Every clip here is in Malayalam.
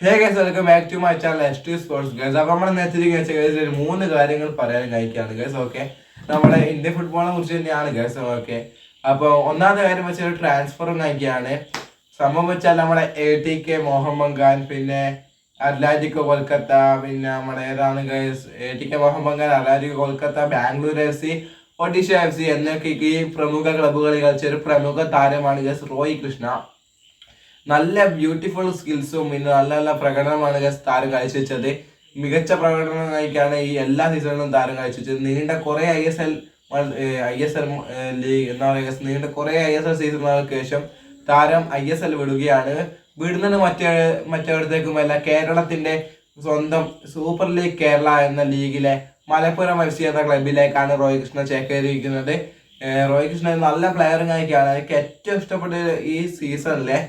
Hey guys, welcome back to my channel S2 sports guys. അപ്പോൾ നമ്മൾ നേരത്തെ ഗൈസ് ഒരു 3 കാര്യങ്ങൾ പറയാൻ കഴിക്കുകയാണ് ഗൈസ്. ഓക്കെ, നമ്മുടെ ഇന്ത്യൻ ഫുട്ബോളിനെ കുറിച്ച് തന്നെയാണ് ഗൈസ്. ഓക്കെ, അപ്പോൾ ഒന്നാമത്തെ കാര്യം വെച്ചാൽ ട്രാൻസ്ഫറും കഴിക്കുകയാണ്. സംഭവം വെച്ചാൽ നമ്മുടെ ATK മോഹൻ ബഗാൻ, പിന്നെ അത്ലാറ്റിക്കോ കൊൽക്കത്ത, പിന്നെ നമ്മുടെ ഏതാണ് guys ATK Mohun Bagan, Atletico Kolkata, Bangalore FC, Odisha FC എന്നൊക്കെ ഈ പ്രമുഖ ക്ലബ്ബുകളിൽ കളിച്ച ഒരു പ്രമുഖ താരമാണ് ഗൈസ് റോയ് കൃഷ്ണ. നല്ല ബ്യൂട്ടിഫുൾ സ്കിൽസും പിന്നെ നല്ല നല്ല പ്രകടനമാണ് താരം കാഴ്ചവെച്ചത്. മികച്ച പ്രകടനം കഴിക്കാണ് ഈ എല്ലാ സീസണിലും താരം കാഴ്ചവെച്ചത്. നീണ്ട കുറെ ISL ലീഗ് എന്താ പറയുക, നീണ്ട കുറെ ISL സീസണുകൾക്ക് ശേഷം താരം ISL വിടുകയാണ്. വിടുന്നത് മറ്റേടത്തേക്കും അല്ല, കേരളത്തിന്റെ സ്വന്തം സൂപ്പർ ലീഗ് കേരള എന്ന ലീഗിലെ മലപ്പുറം FC എന്ന ക്ലബിലേക്കാണ് റോയ് കൃഷ്ണ ചേക്കേറിയിരിക്കുന്നത്. റോയ് കൃഷ്ണ നല്ല പ്ലെയറും കഴിക്കുകയാണ്. എനിക്ക് ഏറ്റവും ഇഷ്ടപ്പെട്ട ഈ സീസണിലെ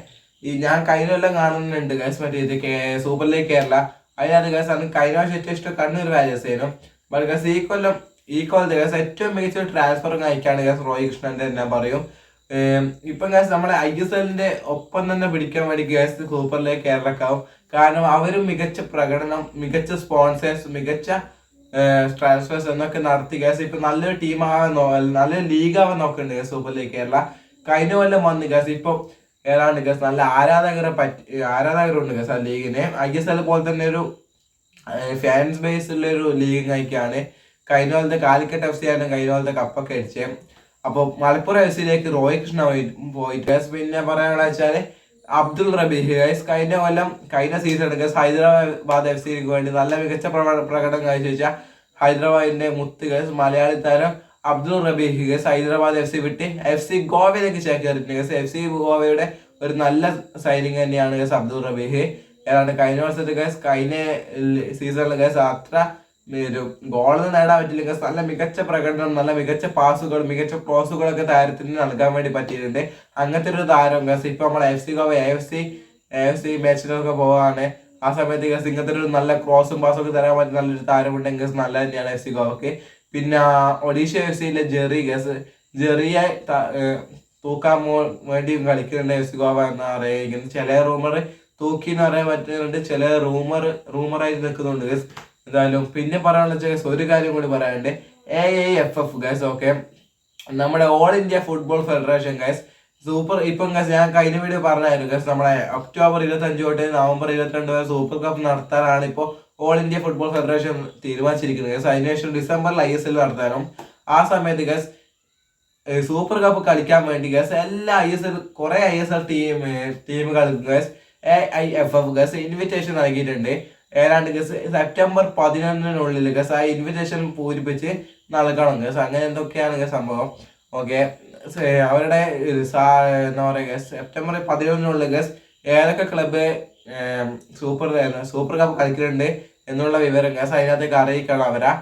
ഞാൻ കഴിഞ്ഞ കൊല്ലം കാണുന്നുണ്ട് ഗൈസ്, മറ്റേ ഇത് സൂപ്പർ ലീഗ് കേരള. അതിനകത്ത് ഗൈസ് അന്ന് കഴിഞ്ഞ വർഷം ഏറ്റവും ഇഷ്ടം കണ്ണൂർ വാരിയേഴ്സായിരുന്നു. ബട്ട് ഗൈസ് ഈ കൊല്ലത്തെ ഗൈസ് ഏറ്റവും മികച്ച ട്രാൻസ്ഫറും കഴിക്കാണ് ഗൈസ് റോയ് കൃഷ്ണന്റെ തന്നെ പറയും. ഇപ്പം ഗൈസ് നമ്മുടെ ISLന്റെ ഒപ്പം തന്നെ പിടിക്കാൻ വേണ്ടി ഗൈസ് സൂപ്പർ ലീഗ് കേരളക്കാവും. കാരണം അവരും മികച്ച പ്രകടനം, മികച്ച സ്പോൺസേഴ്സ്, മികച്ച ട്രാൻസ്ഫേഴ്സ് എന്നൊക്കെ നടത്തി ഗൈസ് ഇപ്പൊ നല്ലൊരു ടീമാവാൻ, നല്ലൊരു ലീഗാവാൻ നോക്കുന്നുണ്ട് ഗൈസ് സൂപ്പർ ലീഗ് കേരള. കഴിഞ്ഞ കൊല്ലം വന്ന് ഗൈസ് ഇപ്പം ഏതാണ് ഗസ് നല്ല ആരാധകരുണ്ട് ഗസ് ആ ലീഗിന്. ISL പോലെ തന്നെ ഒരു ഫാൻസ് ബേസ് ഉള്ള ഒരു ലീഗ് കഴിക്കാണ്. കഴിഞ്ഞ പോലത്തെ കാലിക്കറ്റ് FC ആണ് കഴിഞ്ഞ പോലത്തെ കപ്പൊക്കെ അടിച്ചത്. അപ്പോൾ മലപ്പുറം FC യിലേക്ക് റോയ് കൃഷ്ണ പോയിട്ട് ഗസ്. പിന്നെ പറയാനുള്ള വെച്ചാല് അബ്ദുൾ റബീഹ് ഗൈസ് കഴിഞ്ഞ സീസൺ ഗസ് ഹൈദരാബാദ് FC ക്ക് വേണ്ടി നല്ല മികച്ച പ്രകടനം കാഴ്ചവെച്ച ഹൈദരാബാദിന്റെ മുത്ത് ഗസ് മലയാളി താരം അബ്ദുൾ റബീഹ് ഗസ് ഹൈദരാബാദ് FC വിട്ട് FC ഗോവയിലേക്ക് ചേക്കേറിയിട്ടുണ്ട് ഗസ്. FC ഗോവയുടെ ഒരു നല്ല സൈനിങ് തന്നെയാണ് ഗസ് അബ്ദുൾ റബീഹ്. ഏതാണ്ട് കഴിഞ്ഞ വർഷത്തെ ഗസ് കഴിഞ്ഞ സീസണിൽ ഗസ് അത്ര ഒരു ഗോളൊന്നും നേടാൻ പറ്റില്ല ഗസ്. നല്ല മികച്ച പ്രകടനം, നല്ല മികച്ച പാസുകൾ, മികച്ച ക്രോസുകളൊക്കെ താരത്തിന് നൽകാൻ വേണ്ടി പറ്റിയിട്ടുണ്ട്. അങ്ങനത്തെ ഒരു താരം ഗസ് ഇപ്പൊ നമ്മളെ FC ഗോവ AFC മാച്ചിലൊക്കെ പോവാണ്. ആ സമയത്ത് ഗസ് ഇങ്ങനത്തെ ഒരു നല്ല ക്രോസും പാസും ഒക്കെ തരാൻ പറ്റുന്ന നല്ലൊരു താരമുണ്ടെങ്കിൽ ഗസ് നല്ല തന്നെയാണ് FC ഗോവക്ക്. പിന്നെ ഒഡീഷ FC യിലെ ജെറിയെ തൂക്കാൻ വേണ്ടി കളിക്കുന്നുണ്ട് FC ഗോവ എന്ന് അറിയിക്കുന്നത്. ചില റൂമർ തൂക്കി എന്ന് പറയാൻ പറ്റുന്നുണ്ട്, ചില റൂമറായിട്ട് നിൽക്കുന്നുണ്ട് ഗസ്. എന്തായാലും പിന്നെ പറയാനുള്ള ഗസ് ഒരു കാര്യം കൂടി പറയാനുണ്ട്. AIFF guess. ഓക്കെ, നമ്മുടെ all India football federation guess ഇപ്പം ഗസ് ഞാൻ കഴിഞ്ഞ വീഡിയോ പറഞ്ഞായിരുന്നു ഗസ്, നമ്മുടെ ഒക്ടോബർ 25 തൊട്ട് നവംബർ 22 വരെ സൂപ്പർ കപ്പ് നടത്താനാണ് ഇപ്പോൾ ഓൾ ഇന്ത്യ ഫുട്ബോൾ ഫെഡറേഷൻ തീരുമാനിച്ചിരിക്കുന്നത് ഗസ്. അതിനുശേഷം ഡിസംബറിൽ ISL നടത്താനും. ആ സമയത്ത് ഗസ് സൂപ്പർ കപ്പ് കളിക്കാൻ വേണ്ടി ഗസ് എല്ലാ കുറെ ISL ടീമുകൾക്ക് ഗസ് AIFF ഗസ് ഇൻവിറ്റേഷൻ നൽകിയിട്ടുണ്ട്. ഏതാണ്ട് ഗസ് സെപ്റ്റംബർ 11 ഗസ് ആ ഇൻവിറ്റേഷൻ പൂരിപ്പിച്ച് നൽകണം ഗസ്. അങ്ങനെ എന്തൊക്കെയാണ് ഗസ് സംഭവം. ഓക്കെ, അവരുടെ എന്താ പറയുക ഗസ് സെപ്റ്റംബർ 11 ഗസ് ഏതൊക്കെ ക്ലബ്ബ് സൂപ്പർ കപ്പ് കളിക്കുന്നുണ്ട് എന്നുള്ള വിവരം ഗസ് അതിനകത്തേക്ക് അറിയിക്കണം അവരാ.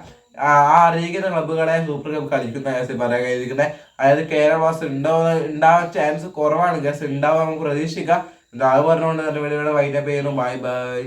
ആ അറിയിക്കുന്ന ക്ലബ്ബുകളെ സൂപ്പർ കപ്പ് കളിക്കുന്ന ഗസ് പറയാൻ കഴിക്കുന്നത്. അതായത് കേരള ബ്ലാസ്റ്റേഴ്സ് ഉണ്ടാവാൻ ചാൻസ് കുറവാണ് ഗസ്. ഉണ്ടാവാൻ നമുക്ക് പ്രതീക്ഷിക്കാം. അത് പറഞ്ഞുകൊണ്ട് നല്ല വീഡിയോയുടെ വൈൻഡപ്പ് ചെയ്യുന്നു. Bye bye.